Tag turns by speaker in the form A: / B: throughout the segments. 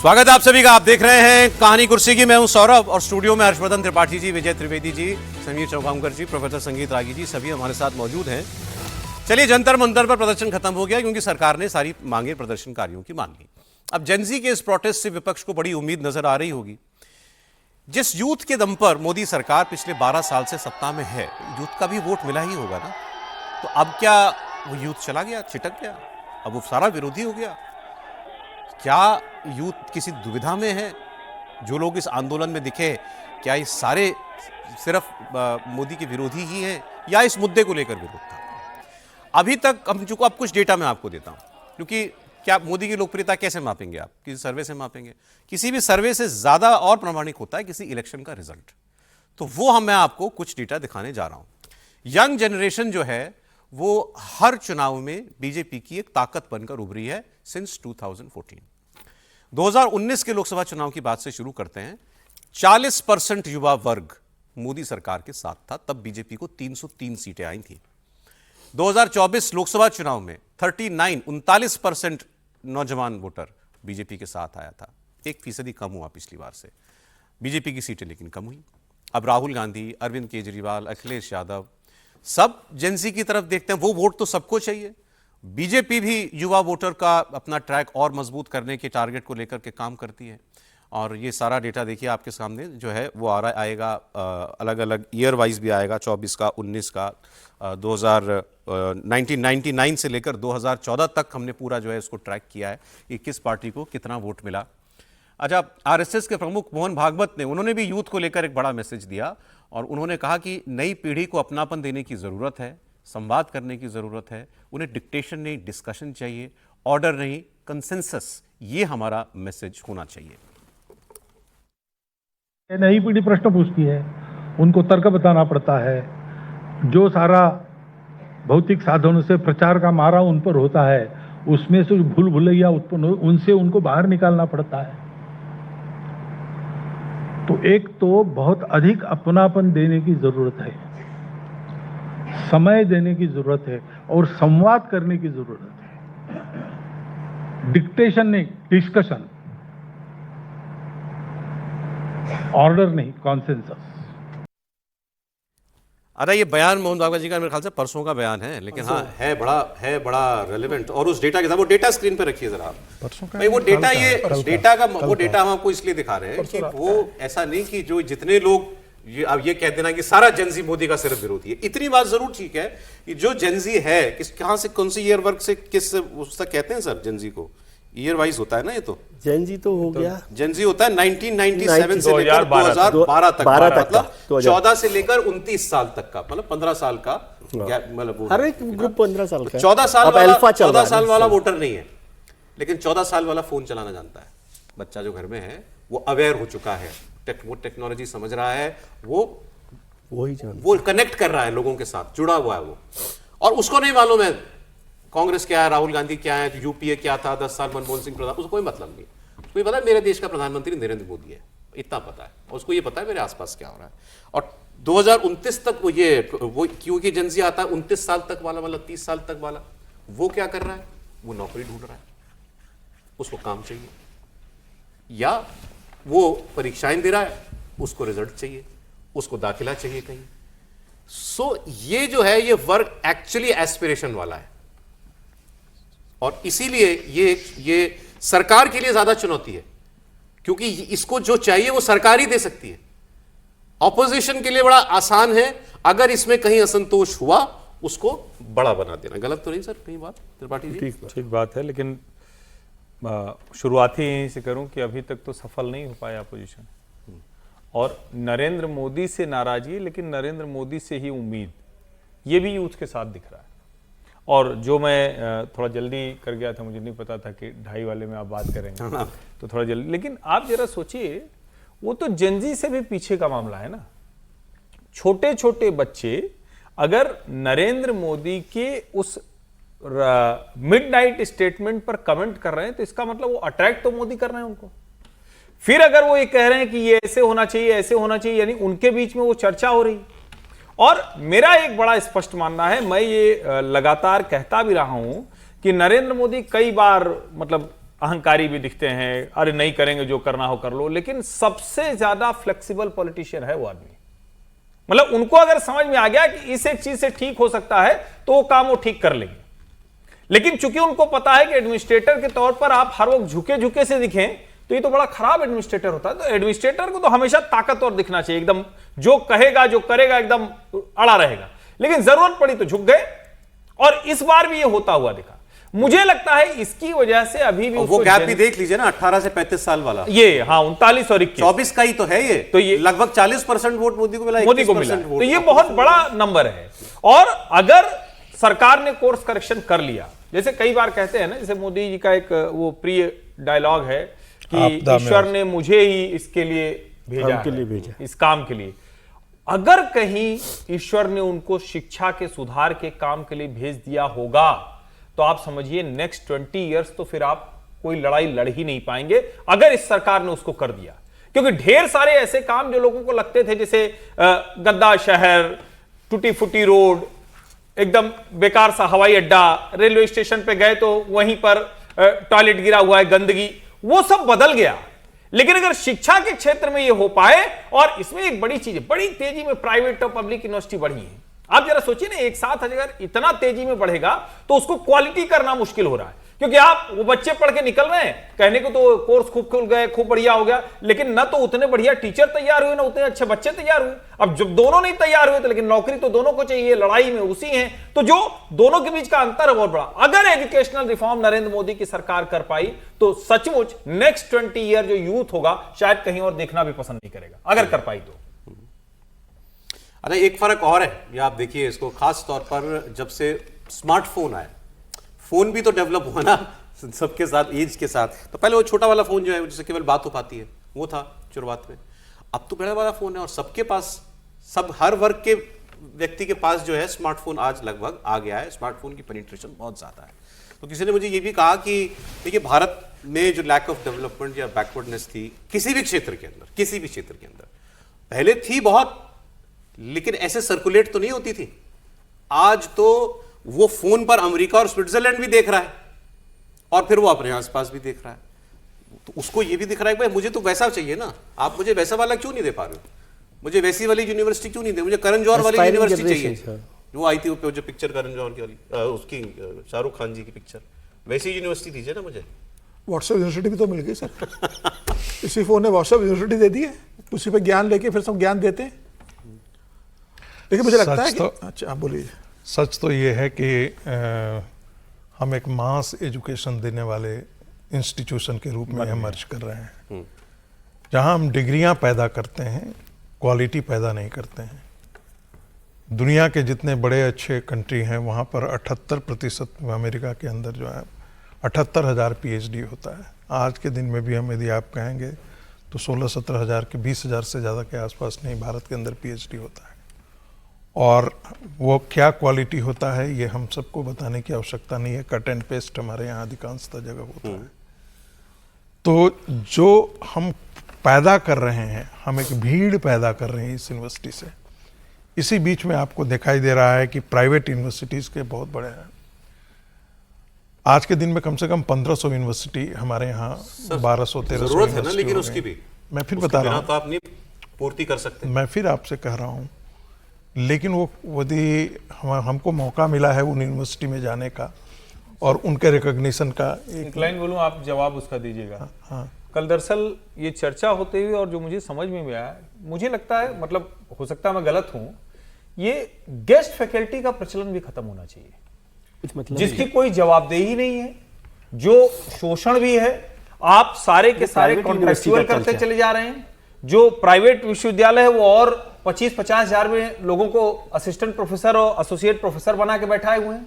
A: स्वागत है आप सभी का। आप देख रहे हैं कहानी कुर्सी की। मैं हूं सौरभ और स्टूडियो में हर्षवर्धन त्रिपाठी जी, विजय त्रिवेदी जी, समीर चौगांवकर जी, प्रोफेसर संगीत रागी जी सभी हमारे साथ मौजूद हैं। चलिए, जंतर मंतर पर प्रदर्शन खत्म हो गया क्योंकि सरकार ने सारी मांगे प्रदर्शनकारियों की मान ली। अब जेनजी के इस प्रोटेस्ट से विपक्ष को बड़ी उम्मीद नजर आ रही होगी। जिस यूथ के दम पर मोदी सरकार पिछले 12 साल से सत्ता में है, यूथ का भी वोट मिला ही होगा ना। तो अब क्या वो यूथ चला गया, छिटक गया, अब वो सारा विरोधी हो गया? क्या यूथ किसी दुविधा में है? जो लोग इस आंदोलन में दिखे, क्या ये सारे सिर्फ मोदी के विरोधी ही हैं या इस मुद्दे को लेकर विरोध था? अभी तक हम चूंकि अब कुछ डेटा मैं आपको देता हूं, क्योंकि क्या मोदी की लोकप्रियता कैसे मापेंगे आप? किसी सर्वे से मापेंगे? किसी भी सर्वे से ज्यादा और प्रामाणिक होता है किसी इलेक्शन का रिजल्ट। तो वो मैं आपको कुछ डेटा दिखाने जा रहा हूं। यंग जनरेशन जो है वो हर चुनाव में बीजेपी की एक ताकत बनकर उभरी है सिंस 2014। 2019 के लोकसभा चुनाव की बात से शुरू करते हैं। 40% युवा वर्ग मोदी सरकार के साथ था, तब बीजेपी को 303 सीटें आई थी। 2024 लोकसभा चुनाव में 39% नौजवान वोटर बीजेपी के साथ आया था। 1% कम हुआ पिछली बार से। बीजेपी की सीटें लेकिन कम हुई। अब राहुल गांधी, अरविंद केजरीवाल, अखिलेश यादव सब जेनजी की तरफ देखते हैं। वो वोट तो सबको चाहिए। बीजेपी भी युवा वोटर का अपना ट्रैक और मजबूत करने के टारगेट को लेकर के काम करती है। और ये सारा डेटा देखिए आपके सामने जो है वो आएगा अलग अलग ईयर वाइज भी आएगा। 24 का, 19 का, 1999 से लेकर 2014 तक हमने पूरा जो है इसको ट्रैक किया है कि किस पार्टी को कितना वोट मिला। अच्छा, आरएसएस के प्रमुख मोहन भागवत ने, उन्होंने भी यूथ को लेकर एक बड़ा मैसेज दिया और उन्होंने कहा कि नई पीढ़ी को अपनापन देने की ज़रूरत है, संवाद करने की ज़रूरत है। उन्हें डिक्टेशन नहीं, डिस्कशन चाहिए, ऑर्डर नहीं, कंसेंसस। ये हमारा मैसेज होना चाहिए।
B: नई पीढ़ी प्रश्न पूछती है, उनको तर्क बताना पड़ता है। जो सारा भौतिक साधनों से प्रचार का मारा उन पर होता है, उसमें से भूल भुलैया उत्पन्न हो, उनसे उनको बाहर निकालना पड़ता है। तो एक तो बहुत अधिक अपनापन देने की जरूरत है, समय देने की जरूरत है और संवाद करने की जरूरत है। डिक्टेशन नहीं, डिस्कशन, ऑर्डर नहीं, कॉन्सेंसस।
A: अरे ये बयान मोहन भागवत जी का मेरे ख्याल से परसों का बयान है, लेकिन हाँ है बड़ा रेलेवेंट। और उस डेटा के साथ वो डेटा स्क्रीन पे रखिए जरा आप। भाई वो डेटा, ये डेटा का वो डेटा हम आपको इसलिए दिखा रहे हैं कि वो ऐसा नहीं कि जो जितने लोग अब ये कह देना कि सारा जेनजी मोदी का सिर्फ विरोधी है। इतनी बात जरूर ठीक है कि जो जेनजी है कहां से, कौन सी ईयर वर्ग से, किस उस तक कहते हैं सर जेनजी को? ईयर वाइज होता है ना। ये तो जेनजी तो हो गया, जेनजी होता है 1997 से लेकर 2012 तक, मतलब 14 से लेकर 29 साल तक का, मतलब 15 साल का, मतलब
C: हर एक ग्रुप 15 साल का।
A: 14 साल वाला वोटर नहीं है, लेकिन 14 साल वाला फोन चलाना जानता है। बच्चा जो घर में है वो अवेयर हो चुका है, वो टेक्नोलॉजी समझ रहा है, वो कनेक्ट कर रहा है लोगों के साथ, जुड़ा हुआ है वो। और उसको नहीं मालूम है कांग्रेस क्या है, राहुल गांधी क्या है, यूपीए क्या था, 10 साल मनमोहन सिंह प्रधान, उसको कोई मतलब नहीं। उसको ये पता है मेरे देश का प्रधानमंत्री नरेंद्र मोदी है, इतना पता है। और उसको ये पता है मेरे आसपास क्या हो रहा है। और 2029 तक वो क्योंकि जेनजी आता है 29 साल तक वाला, मतलब 30 साल तक वाला, वो क्या कर रहा है? वो नौकरी ढूंढ रहा है, उसको काम चाहिए, या वो परीक्षाएं दे रहा है, उसको रिजल्ट चाहिए, उसको दाखिला चाहिए कहीं। सो ये जो है ये वर्ग एक्चुअली एस्पिरेशन वाला है, और इसीलिए ये सरकार के लिए ज्यादा चुनौती है, क्योंकि इसको जो चाहिए वो सरकार ही दे सकती है। ऑपोजिशन के लिए बड़ा आसान है, अगर इसमें कहीं असंतोष हुआ उसको बड़ा बना देना। गलत तो नहीं सर कहीं बात, त्रिपाठी जी?
D: ठीक बात है, लेकिन शुरुआत ही यहीं से करूं कि अभी तक तो सफल नहीं हो पाया अपोजिशन। और नरेंद्र मोदी से नाराजगी, लेकिन नरेंद्र मोदी से ही उम्मीद, ये भी यूथ के साथ दिख रहा है। और जो मैं थोड़ा जल्दी कर गया था, मुझे नहीं पता था कि 2:30 वाले में आप बात करेंगे, तो थोड़ा जल्दी। लेकिन आप जरा सोचिए, वो तो जेनजी से भी पीछे का मामला है ना। छोटे छोटे बच्चे अगर नरेंद्र मोदी के उस मिडनाइट स्टेटमेंट पर कमेंट कर रहे हैं, तो इसका मतलब वो अट्रैक्ट तो मोदी कर रहे हैं उनको। फिर अगर वो ये कह रहे हैं कि ये ऐसे होना चाहिए, ऐसे होना चाहिए, यानी उनके बीच में वो चर्चा हो रही। और मेरा एक बड़ा स्पष्ट मानना है, मैं ये लगातार कहता भी रहा हूं कि नरेंद्र मोदी कई बार, मतलब अहंकारी भी दिखते हैं, अरे नहीं करेंगे, जो करना हो कर लो, लेकिन सबसे ज्यादा फ्लेक्सिबल पॉलिटिशियन है वो आदमी। मतलब उनको अगर समझ में आ गया कि इस एक चीज से ठीक हो सकता है तो वो काम वो ठीक कर लेंगे। लेकिन चूंकि उनको पता है कि एडमिनिस्ट्रेटर के तौर पर आप हर वक्त झुके झुके से दिखें तो ये तो बड़ा खराब एडमिनिस्ट्रेटर होता है। तो एडमिनिस्ट्रेटर को तो हमेशा ताकतवर दिखना चाहिए, एकदम जो कहेगा जो करेगा एकदम अड़ा रहेगा। लेकिन जरूरत पड़ी तो झुक गए, और इस बार भी ये होता हुआ दिखा। मुझे लगता है इसकी वजह से अभी भी
A: वो गैप भी देख लीजिए ना, 18 से 35 साल वाला,
D: ये हाँ 39 और 21
A: 24 का ही तो है ये।
D: तो ये
A: लगभग 40% वोट मोदी को मिला,
D: मोदी को मिला,
A: 21% वोट।
D: तो ये बहुत बड़ा नंबर है। और अगर सरकार ने कोर्स करेक्शन कर लिया, जैसे कई बार कहते हैं ना, जैसे मोदी जी का एक वो प्रिय डायलॉग है कि ईश्वर ने मुझे ही इसके लिए भेजा, इस काम के लिए। अगर कहीं ईश्वर ने उनको शिक्षा के सुधार के काम के लिए भेज दिया होगा तो आप समझिए नेक्स्ट 20 इयर्स तो फिर आप कोई लड़ाई लड़ ही नहीं पाएंगे, अगर इस सरकार ने उसको कर दिया। क्योंकि ढेर सारे ऐसे काम जो लोगों को लगते थे, जैसे गद्दा शहर, टूटी फूटी रोड, एकदम बेकार सा हवाई अड्डा, रेलवे स्टेशन पे गए तो वहीं पर टॉयलेट गिरा हुआ है, गंदगी, वो सब बदल गया। लेकिन अगर शिक्षा के क्षेत्र में ये हो पाए, और इसमें एक बड़ी चीज है, बड़ी तेजी में प्राइवेट और पब्लिक यूनिवर्सिटी बढ़ी है। आप जरा सोचिए ना, एक साथ अगर इतना तेजी में बढ़ेगा तो उसको क्वालिटी करना मुश्किल हो रहा है। क्योंकि आप वो बच्चे पढ़ के निकल रहे हैं, कहने को तो कोर्स खूब खुल गए, खूब बढ़िया हो गया, लेकिन ना तो उतने बढ़िया टीचर तैयार हुए, ना उतने अच्छे बच्चे तैयार हुए। अब जब दोनों नहीं तैयार हुए तो लेकिन नौकरी तो दोनों को चाहिए, लड़ाई में उसी है। तो जो दोनों के बीच का अंतर है बहुत बड़ा। अगर एजुकेशनल रिफॉर्म नरेंद्र मोदी की सरकार कर पाई तो सचमुच नेक्स्ट 20 ईयर जो यूथ होगा शायद कहीं और देखना भी पसंद नहीं करेगा, अगर कर पाई तो।
A: अरे एक फर्क और है, ये आप देखिए इसको, खास तौर पर जब से स्मार्टफोन आया, फोन भी तो डेवलप हुआ ना सबके साथ, एज के साथ। तो पहले वो छोटा वाला फोन जो है जिससे केवल बात हो पाती है, वो था शुरुआत में। अब तो बड़ा वाला फोन है और सबके पास, सब हर वर्ग के व्यक्ति के पास जो है स्मार्टफोन आज लगभग आ गया है। स्मार्टफोन की पेनिट्रेशन बहुत ज्यादा है। तो किसी ने मुझे ये भी कहा कि देखिए भारत में जो लैक ऑफ डेवलपमेंट या बैकवर्डनेस थी किसी भी क्षेत्र के अंदर, किसी भी क्षेत्र के अंदर पहले थी बहुत, लेकिन ऐसे सर्कुलेट तो नहीं होती थी। आज तो वो फोन पर अमेरिका और स्विट्जरलैंड भी देख रहा है और फिर वो अपने आसपास भी देख रहा है। तो उसको ये भी दिख रहा है कि भाई मुझे तो वैसा चाहिए ना, आप मुझे वैसा वाला क्यों नहीं दे पा रहे हो, मुझे वैसी वाली यूनिवर्सिटी क्यों नहीं दे, मुझे करण जौहर वाली यूनिवर्सिटी चाहिए जो आई थी, वो जो पिक्चर करण जौहर की वाली, उसकी शाहरुख खान जी की पिक्चर, वैसी यूनिवर्सिटी दीजिए ना मुझे।
C: व्हाट्सएप यूनिवर्सिटी भी तो मिल गई सर। इसी फोन ने व्हाट्सएप यूनिवर्सिटी दे दी है, उसी पे ज्ञान लेके फिर सब ज्ञान देते हैं। लेकिन मुझे लगता है कि अच्छा आप बोलिए।
E: सच तो ये है कि हम एक मास एजुकेशन देने वाले इंस्टीट्यूशन के रूप में इमर्ज कर रहे हैं, जहां हम डिग्रियां पैदा करते हैं, क्वालिटी पैदा नहीं करते हैं। दुनिया के जितने बड़े अच्छे कंट्री हैं वहां पर 78% अमेरिका के अंदर जो है 78,000 PhD होता है। आज के दिन में भी हम यदि आप कहेंगे तो 16-17 हज़ार के 20,000 से ज़्यादा के आसपास नहीं भारत के अंदर PhD होता है। और वो क्या क्वालिटी होता है ये हम सबको बताने की आवश्यकता नहीं है, कट एंड पेस्ट हमारे यहाँ अधिकांशतः जगह होता है। तो जो हम पैदा कर रहे हैं, हम एक भीड़ पैदा कर रहे हैं इस यूनिवर्सिटी से। इसी बीच में आपको दिखाई दे रहा है कि प्राइवेट यूनिवर्सिटीज़ के बहुत बड़े हैं। आज के दिन में कम से कम 1500 यूनिवर्सिटी हमारे यहाँ 1200-1300
A: जरूरत है ना, लेकिन उसकी भी
E: मैं फिर बता रहा हूँ,
A: तो आप नहीं पूर्ति कर सकते।
E: मैं फिर आपसे कह रहा हूँ, लेकिन वो यदि हमको मौका मिला है उन यूनिवर्सिटी में जाने का और उनके रिकॉग्निशन का,
D: एक लाइन बोलूं, आप जवाब उसका दीजिएगा।
E: हाँ।
D: कल दरअसल ये चर्चा होते हुए और जो मुझे समझ में भी आया, मुझे लगता है, मतलब हो सकता है मैं गलत हूं, ये गेस्ट फैकल्टी का प्रचलन भी खत्म होना चाहिए, मतलब जिसकी कोई जवाबदेही नहीं है, जो शोषण भी है। आप सारे के सारे कॉन्ट्रैक्चुअल करते चले जा रहे हैं। जो प्राइवेट विश्वविद्यालय है वो और 25-50 हजार में लोगों को असिस्टेंट प्रोफेसर और एसोसिएट प्रोफेसर बना के बैठाए हुए हैं।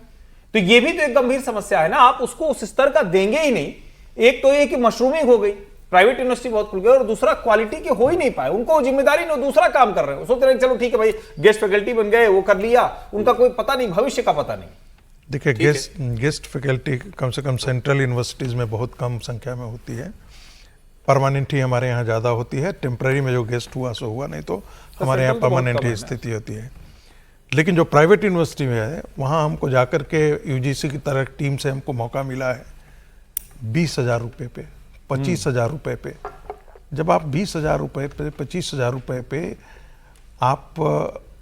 D: तो ये भी तो एक गंभीर समस्या है ना, आप उसको उस स्तर का देंगे ही नहीं। एक तो ये कि मशरूमिंग हो गई, प्राइवेट यूनिवर्सिटी बहुत खुल गई, और दूसरा क्वालिटी के हो ही नहीं पाए, उनको जिम्मेदारी नहीं, दूसरा काम कर रहे हैं। सोच रहे हैं चलो ठीक है भाई गेस्ट फैकल्टी बन गए, वो कर लिया, उनका कोई पता नहीं, भविष्य का पता नहीं।
E: देखिए गेस्ट फैकल्टी कम से कम सेंट्रल यूनिवर्सिटीज़ में बहुत कम संख्या में होती है, परमानेंट ही हमारे यहाँ ज़्यादा होती है। टेम्पररी में जो गेस्ट हुआ सो हुआ, नहीं तो हमारे यहाँ परमानेंट ही स्थिति होती है। लेकिन जो प्राइवेट यूनिवर्सिटी में है वहाँ हमको जाकर के यूजीसी की तरह टीम से हमको मौका मिला है 20,000 रुपए पे, 25,000 रुपए पे। जब आप 20,000 रुपए पे, 25,000 रुपए पे आप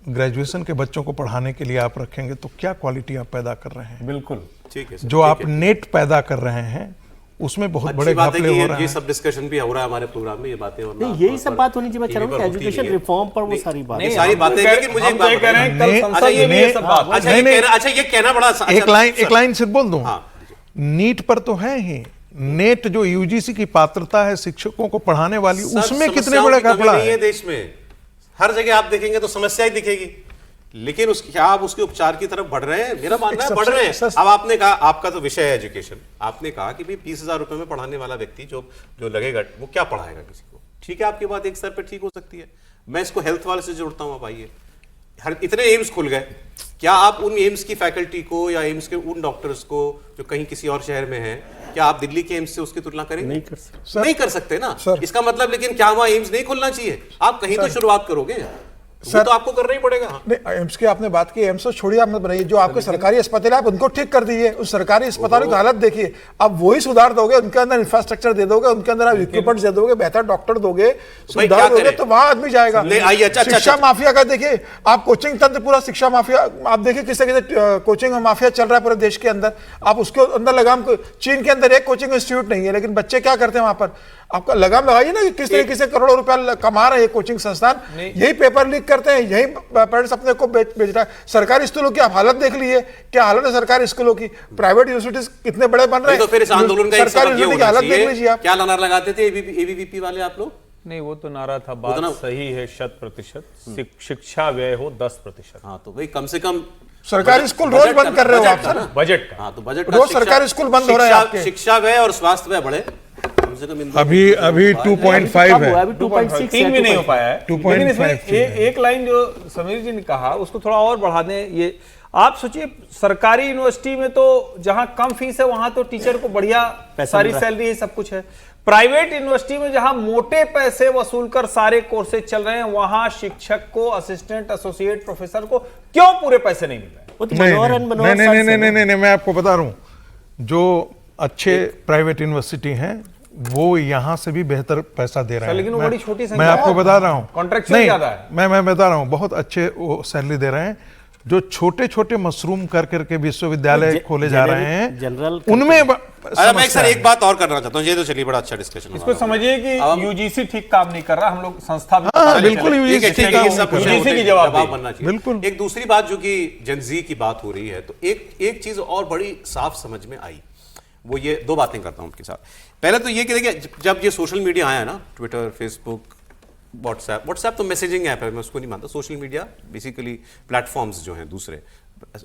E: ग्रेजुएशन के बच्चों को पढ़ाने के लिए आप रखेंगे तो क्या क्वालिटी आप पैदा कर रहे हैं?
D: बिल्कुल
A: ठीक है सर,
E: जो
A: ठीक
E: आप
A: है।
E: नेट पैदा कर रहे हैं उसमें बहुत
A: अच्छी
E: बड़े
A: बात है
E: घपले
A: कि
E: हो
A: ये
E: रहे हैं।
A: सब डिस्कशन भी हो रहा है हमारे प्रोग्राम में, ये बातें वरना
F: नहीं, यही
A: आमतौर
F: सब
A: पर
F: बात होनी चाहिए। मैं चाह रहा हूँ
A: टीवी
F: कि
A: पर होती
F: एजुकेशन
A: नहीं है।
F: रिफॉर्म पर वो सारी बात
A: ये सारी बातें हैं, लेकिन मुझे एक बात
D: कह रहे हैं कल
E: ने-
D: संसद में भी ये सब बात।
A: अच्छा
E: नहीं,
A: ये
E: नहीं।
A: कहना, अच्छा ये कहना बड़ा
E: एक लाइन सिर्फ बोल दूं।
A: हाँ।
E: नीट पर तो है ही, नेट जो यूजीसी की पात्रता है शिक्षकों को पढ़ाने वाली,
A: सर,
E: उसमें कितने
A: समस्याओं
E: बड़े
A: की कमी
E: घपला
A: नहीं है
E: है।
A: देश में। हर जगह आप देखेंगे तो समस्या ही दिखेगी, लेकिन क्या आप उसके उपचार की तरफ बढ़ रहे हैं? मेरा मानना है बढ़ रहे हैं। अब आपने कहा, आपका तो विषय है एजुकेशन, आपने कहा कि भाई 20,000 रुपए में पढ़ाने वाला व्यक्ति जो लगेगा वो क्या पढ़ाएगा किसी को? ठीक है, आपकी बात एक स्तर पर ठीक हो सकती है। मैं इसको हेल्थ वाले से जोड़ता हूँ। अब आइए, इतने एम्स खुल गए, क्या आप उन एम्स की फैकल्टी को या एम्स के उन डॉक्टर्स को जो कहीं किसी और शहर में हैं, क्या आप दिल्ली के एम्स से उसकी तुलना करेंगे?
F: नहीं कर सकते।
A: नहीं कर सकते ना।
C: सर।
A: इसका मतलब, लेकिन क्या वहां एम्स नहीं खुलना चाहिए? आप कहीं तो शुरुआत करोगे, वो तो आपको करना ही पड़ेगा।
C: नहीं, एम्स की आपने बात की, एम्स तो छोड़िए, आप मत बनाइए। जो आपके सरकारी अस्पताल है आप उनको ठीक कर दीजिए, उस सरकारी अस्पतालों की हालत देखिए। आप वही सुधार दोगे, उनके अंदर इंफ्रास्ट्रक्चर दे दोगे, उनके अंदर आप इक्विपमेंट दे दोगे, बेहतर डॉक्टर दोगे,
A: भाई
C: सुविधा
A: क्या
C: दोगे,
A: करें?
C: तो वहां आदमी जाएगा।
A: नहीं, आइए, अच्छा,
C: शिक्षा
A: अच्छा।
C: माफिया का देखिए आप, कोचिंग तंत्र पूरा शिक्षा माफिया, आप देखिए किस तरह से कोचिंग माफिया चल रहा है पूरे देश के अंदर। आप उसके अंदर लगाम, चीन के अंदर एक कोचिंग इंस्टीट्यूट नहीं है, लेकिन बच्चे क्या करते हैं वहां पर? आपका लगाम लगाइए ना कि किस तरीके से करोड़ों रुपया कमा रहे हैं कोचिंग संस्थान। यही पेपर लीक करते हैं, यही पेरेंट्स अपने को बेच रहा है। सरकारी स्कूलों की आप हालत देख लीजिए, क्या हालत है सरकारी स्कूलों की। प्राइवेट यूनिवर्सिटीज कितने बड़े बन रहे
A: नहीं
C: हैं।
A: तो फिर इस आंदोलन का एक
C: सरकारी
A: सबब ये
C: यूनिवर्सिटी की
A: होना
C: हालत देख लीजिए
A: चाहिए।
C: आप।
A: क्या नारा लगाते थे एबीवीपी वाले आप लोग?
D: नहीं, वो तो नारा था, बात
A: उतना-
D: सही है 100%, शिक्षा व्यय हो 10%।
A: हाँ, तो भाई कम से कम
C: सरकारी स्कूल रोज बंद कर रहे हो आप सर।
D: बजट का
A: हाँ, तो बजट
C: रोज सरकारी स्कूल बंद हो रहे हैं आपके।
A: शिक्षा व्यय और स्वास्थ्य व्यय बढ़े कम से कम इन दोनों
E: अभी
A: को-
E: 2.5
F: कब हुआ?
E: है।
F: अभी 2.6
D: 3 भी नहीं हो पाया है।
E: 2.5
D: लेकिन इसमें एक लाइन जो समीर जी ने कहा उसको थोड़ा और बढ़ा दें। ये आप सोचिए, सरकारी यूनिवर्सिटी में तो जहां कम फीस है वहां तो टीचर को बढ़िया सारी सैलरी है, सब कुछ है। प्राइवेट यूनिवर्सिटी में जहां मोटे पैसे वसूल कर सारे कोर्सेज चल रहे हैं, वहां शिक्षक को, असिस्टेंट, एसोसिएट प्रोफेसर को क्यों पूरे पैसे नहीं मिल रहे?
F: वो तो
E: नहीं
F: मनोहर
E: नहीं,
F: and मनोहर
E: नहीं,
F: सर
E: नहीं,
F: से
E: नहीं,
F: ना।
E: नहीं, नहीं, मैं आपको बता रहा हूँ, जो अच्छे प्राइवेट यूनिवर्सिटी हैं वो यहाँ से भी बेहतर पैसा दे रहे हैं।
D: लेकिन वो
E: मैं-
D: बड़ी छोटी
E: मैं
D: संख्या
E: आपको
D: है।
E: बता रहा हूँ,
D: Contractual
E: नहीं,
D: ज्यादा है।
E: मैं बता रहा हूँ, बहुत अच्छे वो सैलरी दे रहे हैं। जो छोटे छोटे मशरूम कर करके विश्वविद्यालय खोले जा रहे हैं,
F: जनरल
E: उनमें
A: अच्छा, मैं सर एक बात और करना चाहता हूँ। ये तो चलिए बड़ा अच्छा डिस्कशन
D: इसको समझिए कि यूजीसी ठीक काम नहीं कर रहा, हम लोग संस्था भी
E: हाँ, बिल्कुल
A: ठीक है,
E: UGC
A: ठीक है, ये सब
E: काम
A: कुछ
E: कर रहे हैं।
D: UGC की
A: जवाब
D: जवाबदेही।
A: बनना चाहिए।
E: बिल्कुल।
A: एक दूसरी बात जो कि जनजी की बात हो रही है, तो एक चीज और बड़ी साफ समझ में आई, वो ये दो बातें करता हूं उनके साथ। पहले तो ये कि देखिए, जब ये सोशल मीडिया आया ना, ट्विटर, फेसबुक, व्हाट्सएप तो मैसेजिंग ऐप है, मैं उसको नहीं मानता। सोशल मीडिया बेसिकली प्लेटफॉर्म्स जो हैं दूसरे,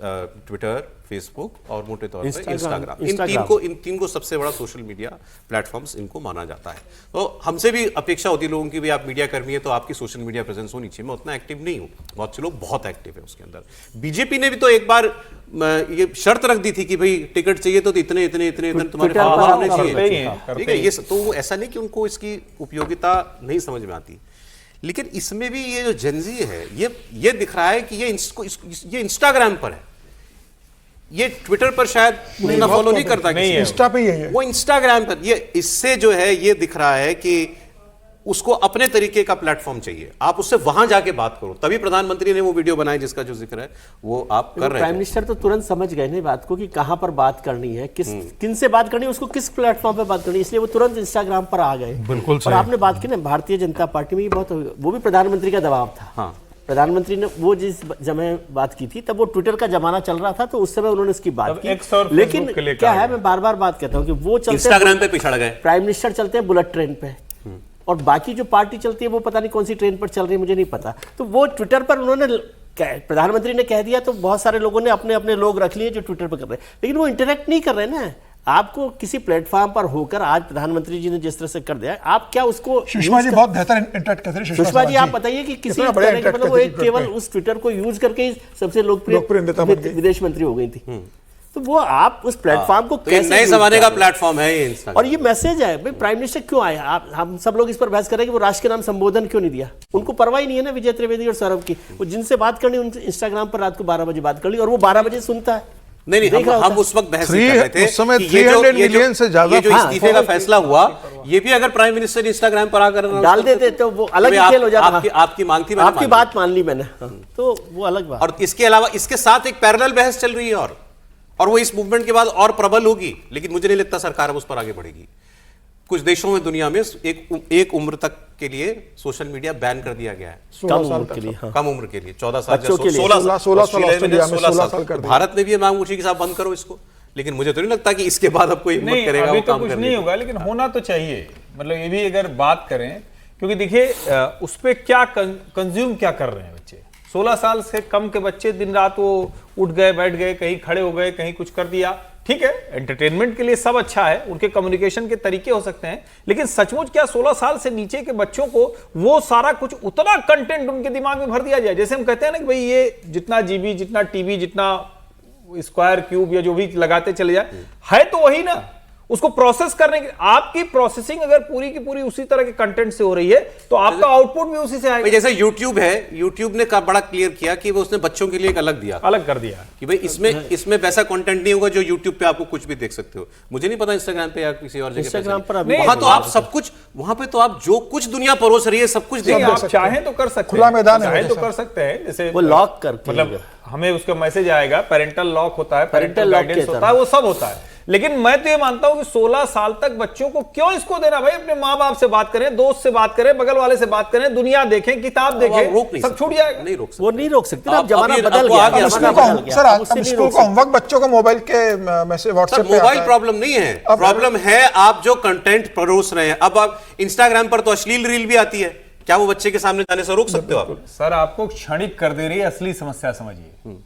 A: ट्विटर, फेसबुक और मोटे तौर पर इंस्टाग्राम, इन तीन को सबसे बड़ा सोशल मीडिया प्लेटफॉर्म्स इनको माना जाता है। तो हमसे भी अपेक्षा होती है लोगों की, भी आप मीडिया कर्मी है तो आपकी सोशल मीडिया प्रेजेंस होनी चाहिए। मैं उतना एक्टिव नहीं हूँ, बहुत से लोग बहुत एक्टिव है उसके अंदर। बीजेपी ने भी तो एक बार ये शर्त रख दी थी कि भाई टिकट चाहिए तो इतने इतने इतने इतने तुम्हारे
F: ट्विटर
A: फॉलोअर
F: पर
A: होने
F: करते
A: चाहिए।
D: ही हैं,
A: ठीक है, ये तो ऐसा नहीं कि उनको इसकी उपयोगिता नहीं समझ में आती, लेकिन इसमें भी ये जो जेनजी है, ये दिख रहा है कि ये इंस्टाग्राम पर है, ये ट्विटर पर शायद उतना फॉलो नहीं करता किसी को।
C: इंस्टा पे यही है।
A: वो इंस्टाग्राम पर, ये इससे जो है ये दिख रहा है कि उसको अपने तरीके का प्लेटफॉर्म चाहिए, आप उससे वहां जाके बात करो। तभी प्रधानमंत्री ने वो वीडियो बनाई जिसका जो जिक्र है वो आप कर रहे
F: प्राइम
A: हैं।
F: मिनिस्टर तो तुरंत समझ गए ना बात को कि कहां पर बात करनी है, किन से बात करनी है, उसको किस प्लेटफॉर्म पे बात करनी है, इसलिए वो तुरंत इंस्टाग्राम पर आ गए।
E: बिल्कुल
F: और
E: सही।
F: आपने बात की ना भारतीय जनता पार्टी में, ये बहुत, वो भी प्रधानमंत्री का दबाव था।
A: हाँ।
F: प्रधानमंत्री ने वो जिस समय बात की थी तब वो ट्विटर का जमाना चल रहा था, तो उस समय उन्होंने इसकी बात
D: तब X और
F: की। लेकिन
D: Facebook के लिए
F: क्या
D: कहा
F: है,
D: गया।
F: मैं बार बार बात कहता हूँ कि वो चलते
A: इंस्टाग्राम पे पिछड़ गए।
F: प्राइम मिनिस्टर चलते हैं बुलेट ट्रेन पे, और बाकी जो पार्टी चलती है वो पता नहीं कौन सी ट्रेन पर चल रही है, मुझे नहीं पता। तो वो ट्विटर पर उन्होंने, प्रधानमंत्री ने कह दिया तो बहुत सारे लोगों ने अपने अपने लोग रख लिए जो ट्विटर पर कर रहे हैं, लेकिन वो इंटरेक्ट नहीं कर रहे ना। आपको किसी प्लेटफॉर्म पर होकर, आज प्रधानमंत्री जी ने जिस तरह से कर दिया, आप क्या उसको
C: सुषमा जी बहुत बेहतर इंटरेक्ट करते हैं।
F: सुषमा जी, आप बताइए कि किसी
C: कितना बढ़िया
F: तरह के,
C: interact
F: मतलब वो
C: करती
F: एक
C: थी
F: केवल
C: ट्विटर पे।
F: उस ट्विटर को यूज करके ही सबसे
C: लोकप्रिय नेता बन
F: लोकप्रिय
C: गई।
F: विदेश मंत्री हो गई थी। तो वो आप उस प्लेटफॉर्म को
A: तो ये
F: कैसे
A: नए
F: use
A: जमाने
F: कर
A: का
F: रहे हैं?
A: प्लेटफॉर्म है ये इंस्टाग्राम।
F: और ये मैसेज है भाई, प्राइम मिनिस्टर क्यों आए? आप, हम सब लोग इस पर बहस कर रहे हैं कि वो राष्ट्र के नाम संबोधन क्यों नहीं दिया। उनको परवाह ही नहीं है ना विजय त्रिवेदी और सौरभ की। वो जिनसे बात करनी उनसे इंस्टाग्राम पर रात को 12 बजे बात कर ली, और वो 12 बजे सुनता है।
A: नहीं
F: देख रहा
A: हम
F: होता।
A: उस वक्त बहस नहीं कर रहे थे
E: उस समय
A: कि ये जो-
E: 300
A: ये जो-
E: मिलियन से ज्यादा
A: ये जो
E: था।
A: इस्तीफे का फैसला हुआ, ये भी अगर प्राइम मिनिस्टर इंस्टाग्राम पर आकर announce
F: डाल
A: करते
F: देते तो वो अलग ही
A: आप-
F: खेल हो जाता।
A: आपकी मांग थी, मैंने
F: आपकी
A: मान
F: बात मान ली मैंने, तो वो अलग बात।
A: और इसके अलावा इसके साथ एक पैरेलल बहस चल रही है और वो इस मूवमेंट के बाद और प्रबल होगी, लेकिन मुझे नहीं लगता सरकार अब उस पर आगे बढ़ेगी। कुछ देशों में दुनिया में एक उम्र तक के लिए सोशल मीडिया बैन कर दिया गया है,
F: कम उम्र के लिए, हाँ।
A: कम उम्र के लिए 14 साल
F: बच्चों के लिए।
C: 16 साल
A: ऑस्ट्रेलिया में
C: ऑस्ट्रेलिया में
A: 16
C: साल कर दिया।
A: भारत में भी ये मांग उठी कि साहब बंद करो इसको, लेकिन मुझे तो नहीं लगता कि इसके बाद अब कोई हिम्मत
D: नहीं,
A: करेगा
D: अभी
A: वो
D: तो
A: काम
D: कुछ
A: करने
D: नहीं
A: की।
D: होगा, लेकिन होना तो चाहिए। मतलब ये भी अगर बात करें, क्योंकि देखिए उस पे क्या कंज्यूम क्या कर रहे हैं बच्चे। 16 साल से कम के बच्चे दिन रात वो उठ गए, बैठ गए, कहीं खड़े हो गए, कहीं कुछ कर दिया। ठीक है, एंटरटेनमेंट के लिए सब अच्छा है, उनके कम्युनिकेशन के तरीके हो सकते हैं, लेकिन सचमुच क्या 16 साल से नीचे के बच्चों को वो सारा कुछ उतना कंटेंट उनके दिमाग में भर दिया जाए? जैसे हम कहते हैं ना कि भाई ये जितना जीबी, जितना टीबी, जितना स्क्वायर क्यूब या जो भी लगाते चले जाए, है तो वही ना। उसको प्रोसेस करने की आपकी प्रोसेसिंग अगर पूरी की पूरी उसी तरह के कंटेंट से हो रही है, तो आपका आउटपुट भी उसी से आएगा।
A: भाई जैसे YouTube है, YouTube ने बड़ा क्लियर किया कि वो उसने बच्चों के लिए एक अलग दिया,
D: अलग कर दिया
A: कि भाई इसमें वैसा कंटेंट नहीं होगा जो YouTube पे आपको कुछ भी देख सकते हो। मुझे नहीं पता इंस्टाग्राम पे या किसी और जगह
F: इंस्टाग्राम
A: पे
F: पर अभी
A: वहां तो आप सब कुछ, वहां पे तो आप जो कुछ दुनिया परोस रही है सब कुछ
D: नहीं,
A: देख
D: आप चाहें तो कर सकते
C: खुला
D: हैं,
C: मैदान है
D: चाहें तो
C: जैसा।
D: कर सकते हैं। जैसे
F: वो लॉक करके
D: मतलब हमें उसका मैसेज आएगा, पेरेंटल लॉक होता है,
F: Parental
D: पेरेंटल
F: lock
D: गाइडेंस
F: के
D: होता है, वो सब होता है। लेकिन मैं तो ये मानता हूं कि 16 साल तक बच्चों को क्यों इसको देना? भाई अपने माँ बाप से बात करें, दोस्त से बात करें, बगल वाले से बात करें, दुनिया देखें, किताब
A: आप
D: देखें,
A: रोक नहीं
D: सब
A: सकते,
D: छूट जाएगा।
A: नहीं रोक सकते।
F: वो नहीं रोक सकते ना, अब
A: आप-
F: जमाना
A: अब ये-
F: बदल
A: अब वो
F: गया,
A: आ गया,
F: जमाना
C: स्कूल
F: बदल
C: का
F: गया।
C: सर,
F: अब उससे
C: अब
F: नहीं
C: स्कूल
F: रोक
C: का
F: सकते।
C: होमवर्क बच्चों को मोबाइल के मैसेज
A: सर
C: व्हाट्सएप पे
A: मोबाइल
C: आता है।
A: प्रॉब्लम नहीं है, प्रॉब्लम है आप जो कंटेंट परोस रहे हैं। अब आप इंस्टाग्राम पर तो अश्लील रील भी आती है, क्या वो बच्चे के सामने जाने से रोक सकते हो आप?
D: सर आपको क्षणिक कर दे रही है असली समस्या, समझिए।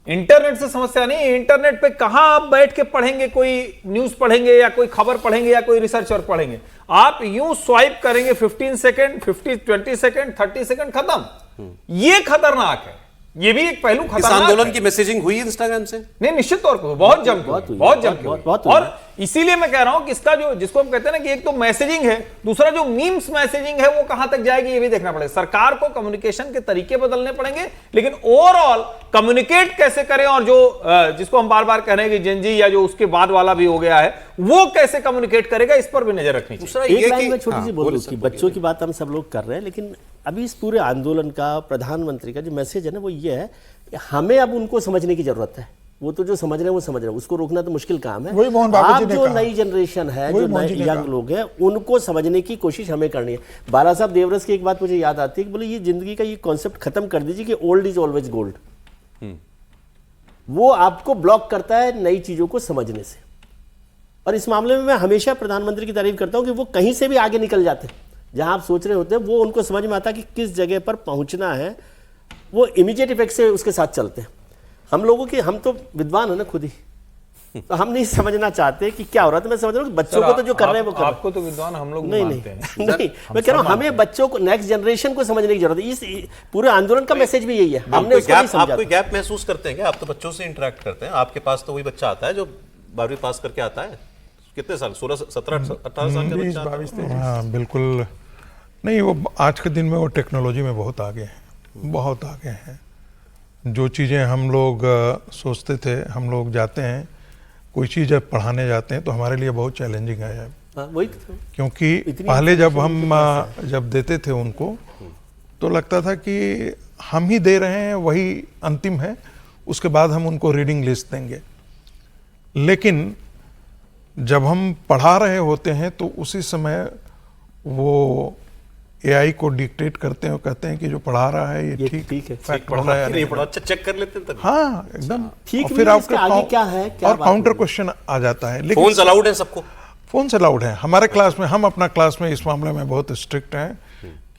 D: इंटरनेट से समस्या नहीं है। इंटरनेट पे कहां आप बैठ के पढ़ेंगे, कोई न्यूज पढ़ेंगे या कोई खबर पढ़ेंगे या कोई रिसर्च और पढ़ेंगे? आप यूं स्वाइप करेंगे 15 सेकंड, 20 सेकंड, 30 सेकंड, खत्म। ये खतरनाक है, ये भी एक पहलू
A: इस
D: खतरनाक
A: आंदोलन
D: है।
A: की मैसेजिंग हुई इंस्टाग्राम से?
D: नहीं, निश्चित तौर पर बहुत जम के
F: बहुत
D: हुई,
F: हुई,
D: बहुत जम के
F: बहुत-
D: हुई।
F: बहुत हुई।
D: और इसीलिए मैं कह रहा हूं कि इसका जो जिसको हम कहते हैं ना कि एक तो मैसेजिंग है, दूसरा जो मीम्स मैसेजिंग है वो कहां तक जाएगी ये भी देखना पड़ेगा। सरकार को कम्युनिकेशन के तरीके बदलने पड़ेंगे, लेकिन ओवरऑल कम्युनिकेट कैसे करें, और जो जिसको हम बार बार कह रहे हैं कि जेनजी या जो उसके बाद वाला भी हो गया है, वो कैसे कम्युनिकेट करेगा, इस पर भी नजर रखनी चाहिए।
A: दूसरा
F: एक
A: ये
F: लाइन
A: कि
F: में छोटी सी
A: हाँ,
F: बोल
A: बोलिए
F: दूं
A: सर,
F: कि
A: बोलिए।
F: बच्चों की बात हम सब लोग कर रहे हैं, लेकिन अभी इस पूरे आंदोलन का प्रधानमंत्री का जो मैसेज है ना वो ये है कि हमें अब उनको समझने की जरूरत है। वो तो जो समझ रहे हैं वो समझ रहे हैं, उसको रोकना तो मुश्किल काम है।
C: वही मोहन बाबू जी
F: आप
C: ने
F: जो
C: कहा।
F: नई जनरेशन है,
C: वही
F: जो
C: मोहन
F: नए
C: जी ने
F: यंग
C: कहा।
F: लोग हैं, उनको समझने की कोशिश हमें करनी है। बाला साहब देवरस की एक बात मुझे याद आती है कि बोले ये जिंदगी का ये कॉन्सेप्ट खत्म कर दीजिए कि ओल्ड इज ऑलवेज गोल्ड। वो आपको ब्लॉक करता है नई चीजों को समझने से। और इस मामले में मैं हमेशा प्रधानमंत्री की तारीफ करता हूं कि वो कहीं से भी आगे निकल जाते हैं। जहां आप सोच रहे होते हैं वो उनको समझ में आता है कि किस जगह पर पहुंचना है, वो इमीडिएट इफेक्ट से उसके साथ चलते हैं। हम लोगों की, हम तो विद्वान है ना खुद ही, तो हम नहीं समझना चाहते कि क्या हो रहा है। तो मैं समझ रहा हूँ कि बच्चों को तो जो कर रहे हैं वो कर रहे हैं।
D: आपको तो विद्वान हम लोग
F: नहीं
D: मानते हैं।
F: नहीं नहीं, मैं कह रहा हूँ हमें बच्चों को, नेक्स्ट जनरेशन को समझने की जरूरत है। इस पूरे आंदोलन का मैसेज भी यही है, हमने उसको नहीं
A: आप
F: समझा।
A: कोई गैप महसूस करते हैं क्या? आप तो बच्चों से इंटरेक्ट करते हैं, आपके पास तो वही बच्चा आता है जो 12वीं पास करके आता है। कितने साल, 16, 17, 18 साल का बच्चा आता है?
E: हाँ बिल्कुल। नहीं, वो आज के दिन में वो टेक्नोलॉजी में बहुत आगे हैं, बहुत आगे हैं। जो चीज़ें हम लोग सोचते थे, हम लोग जाते हैं कोई चीज़ जब पढ़ाने जाते हैं तो हमारे लिए बहुत चैलेंजिंग है।
F: हाँ, वही तो।
E: क्योंकि
F: इतनी
E: पहले जब हम जब देते थे उनको तो लगता था कि हम ही दे रहे हैं, वही अंतिम है, उसके बाद हम उनको रीडिंग लिस्ट देंगे। लेकिन जब हम पढ़ा रहे होते हैं तो उसी समय वो एआई को डिक्टेट करते हैं और कहते हैं कि जो पढ़ा रहा है ये ठीक
F: है,
E: फैक्ट पढ़ रहा है या
A: नहीं
E: नहीं।
A: पढ़ा, अच्छा चेक कर लेते हैं तभी।
E: हाँ एकदम
F: ठीक
E: और
F: नहीं
E: फिर
F: है,
E: आपके
F: इसके आगे क्या है, क्या
E: और
F: बात
E: काउंटर
F: होगी?
E: क्वेश्चन आ जाता है। लेकिन
A: फोन्स अलाउड है सबको?
E: फोन से अलाउड है हमारे क्लास में। हम अपना क्लास में इस मामले में बहुत स्ट्रिक्ट हैं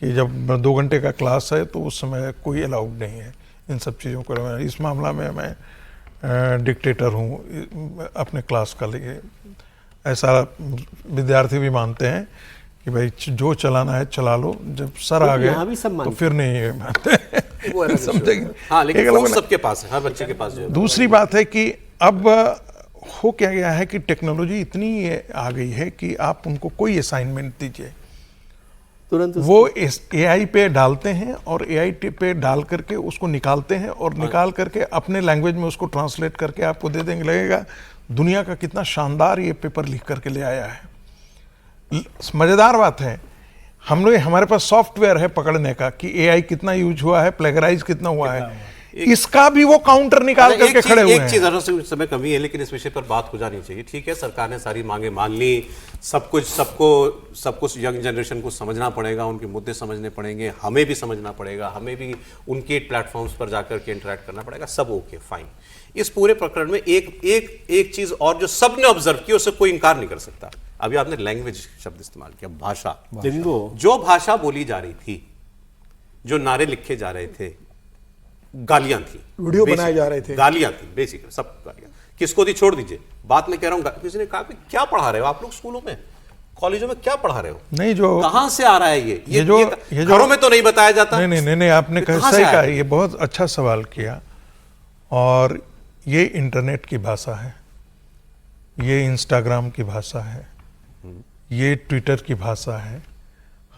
E: कि जब 2 घंटे का क्लास है तो उस समय कोई अलाउड नहीं है इन सब चीज़ों को। इस मामला में मैं डिक्टेटर हूँ अपने क्लास का लिए। ऐसा विद्यार्थी भी मानते हैं कि भाई जो चलाना है चला लो, जब सर आ
F: यहाँ भी
E: गए
F: सब
E: तो
F: मानते
E: फिर नहीं मानते। समझेंगे।
A: हाँ, लेकिन
E: एक
A: फोन
E: अलग-
A: सबके पास है, हर बच्चे के पास जो है।
E: दूसरी बात है कि अब हो क्या गया है कि टेक्नोलॉजी इतनी आ गई है कि आप उनको कोई असाइनमेंट दीजिए,
F: तुरंत
E: वो इस AI पे डालते हैं और AI पे डाल करके उसको निकालते हैं और निकाल करके अपने लैंग्वेज में उसको ट्रांसलेट करके आपको दे देंगे। लगेगा दुनिया का कितना शानदार ये पेपर लिख करके ले आया है। मज़ेदार बात है, हम लोग हमारे पास सॉफ्टवेयर है पकड़ने का कि AI कितना यूज हुआ है, प्लेगराइज कितना हुआ है, इसका भी वो काउंटर निकाल करके खड़े हुए हैं।
A: एक चीज जरा से समय कमी है, लेकिन इस विषय पर बात हो जानी चाहिए। ठीक है, सरकार ने सारी मांगे मान ली, सब कुछ सबको यंग जनरेशन को समझना पड़ेगा, उनके मुद्दे समझने पड़ेंगे, हमें भी समझना पड़ेगा, हमें भी उनके प्लेटफॉर्म्स पर जाकर के इंटरेक्ट करना पड़ेगा, सब ओके फाइन। इस पूरे प्रकरण में एक चीज और जो सबने ऑब्जर्व की, उससे कोई इंकार नहीं कर सकता। अभी आपने लैंग्वेज शब्द इस्तेमाल किया, भाषा। जो भाषा बोली जा रही थी, जो नारे लिखे जा रहे थे, गालियां थी,
C: वीडियो बनाए जा रहे थे,
A: गालियां थी, बेसिक सब गालियां। किसको दी छोड़ दीजिए, बात मैं कह रहा हूं, किसी ने कहा कि क्या पढ़ा रहे हो आप लोग स्कूलों में, कॉलेजों में, क्या पढ़ा रहे हो?
E: नहीं, जो
A: कहां से आ रहा है ये
E: जो
A: घरों में तो नहीं बताया जाता।
E: नहीं, आपने सही कहा, ये बहुत अच्छा सवाल किया। और ये इंटरनेट की भाषा है, ये इंस्टाग्राम की भाषा है, ये ट्विटर की भाषा है।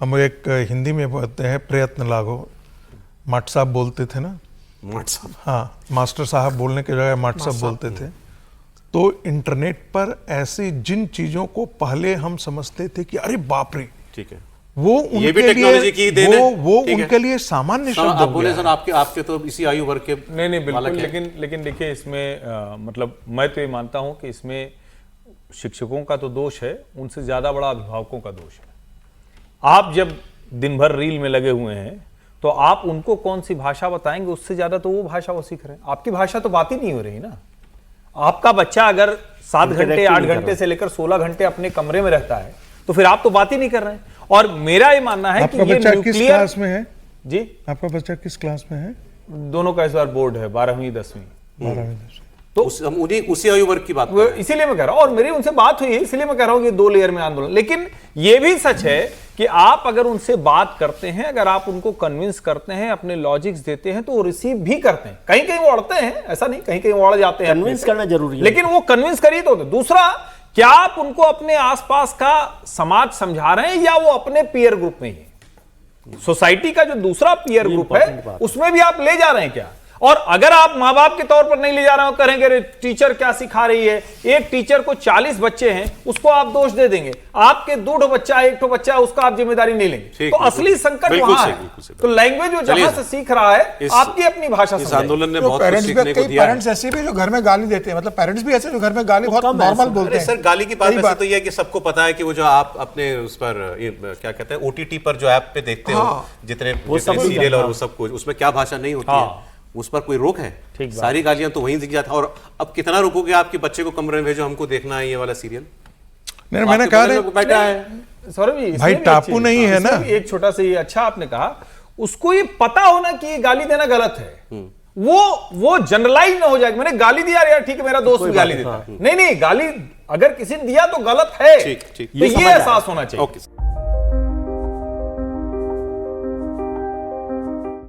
E: हम एक हिंदी में बोलते हैं प्रयत्न लागो, माट साहब बोलते थे ना, हाँ, मास्टर साहब बोलने की जगह माट साहब बोलते थे। तो इंटरनेट पर ऐसी जिन चीजों को पहले हम समझते थे कि अरे बाप रे,
A: ठीक है,
E: वो
A: ये भी
E: उनके
A: टेक्नोलॉजी की देन है,
E: वो
A: ठीक है।
E: उनके लिए सामान्य शब्द हो
A: बोले
E: गया
A: सर,
E: है।
A: आपके तो इसी आयु वर्ग के
D: नहीं बिल्कुल,
A: बालक हैं।
D: लेकिन देखिए इसमें मतलब मैं तो ये मानता हूं कि इसमें शिक्षकों का तो दोष है, उनसे ज्यादा बड़ा अभिभावकों का दोष है। आप जब दिन भर रील में लगे हुए हैं तो आप उनको कौन सी भाषा बताएंगे, उससे ज्यादा तो वो भाषा वो सीख रहे हैं। आपकी भाषा तो बात ही नहीं हो रही ना। आपका बच्चा अगर 7 घंटे 8 घंटे से लेकर 16 घंटे अपने कमरे में रहता है तो फिर आप तो बात ही नहीं कर रहे हैं। और मेरा ये मानना है कि
E: आपका
D: ये
E: बच्चा किस
D: न्यूक्लियर
E: क्लास में है
D: जी,
E: आपका बच्चा किस क्लास में है?
D: दोनों का इस बार बोर्ड है, 12वीं 10वीं।
E: 12वीं 10वीं।
A: तो हम उसी आयु वर्ग की बात कर रहे हैं।
D: इसीलिए मैं कह रहा हूं, और मेरी उनसे बात हुई है, इसलिए मैं कह रहा हूं कि 2 लेयर में आंदोलन। लेकिन यह भी सच है कि आप अगर उनसे बात करते हैं, अगर आप उनको कन्विंस करते हैं, अपने लॉजिक्स देते हैं, तो वो रिसीव भी करते हैं। कहीं कहीं वो अड़ते हैं, ऐसा नहीं, कहीं कहीं वो अड़ जाते हैं,
F: कन्विंस करना जरूरी है,
D: लेकिन वो कन्विंस करिए तो। दूसरा, क्या आप उनको अपने आसपास का समाज समझा रहे हैं या वो अपने पीयर ग्रुप में ही, सोसाइटी का जो दूसरा पीयर ग्रुप है उसमें भी आप ले जा रहे हैं क्या? और अगर आप माँ बाप के तौर पर नहीं ले जा रहे हो, करेंगे अरे टीचर क्या सिखा रही है, एक टीचर को 40 बच्चे हैं उसको आप दोष दे देंगे, आपके 2 बच्चा 1 बच्चा उसका आप जिम्मेदारी नहीं लेंगे, तो असली संकट वहां है। तो लैंग्वेज वो जहां से सीख रहा है, आपकी अपनी भाषा
A: इस आंदोलन ने बहुत कुछ
C: पेरेंट्स
A: सीखने को दिया है।
C: पेरेंट्स ऐसे भी जो घर में गाली देते हैं, मतलब पेरेंट्स भी ऐसे जो घर में गाली बहुत नॉर्मल बोलते हैं।
A: सर, गाली की बात वैसे तो यह है कि सबको पता है कि वो जो आप अपने उस पर क्या कहते हैं, OTT पर जो ऐप पे देखते हो, जितने सीरियल और वो सब कुछ, उसमें क्या भाषा नहीं होती है, उस पर कोई रोक है? सारी गालियां तो वहीं दिख जाती है। और अब कितना रोकोगे आपके बच्चे को कमरे में भेजो, हमको देखना है ये वाला सीरियल?
E: नहीं, मैंने कहा
A: बैठा है
D: सौरभ जी,
E: भाई टापू नहीं है ना।
D: एक छोटा सा, अच्छा आपने कहा, उसको ये पता होना कि गाली देना गलत है, वो जनरलाइज ना हो जाए। मैंने गाली दिया यार, ठीक है, मेरा दोस्त भी गाली देता है, नहीं गाली अगर किसी ने दिया तो गलत है, तो ये एहसास होना चाहिए।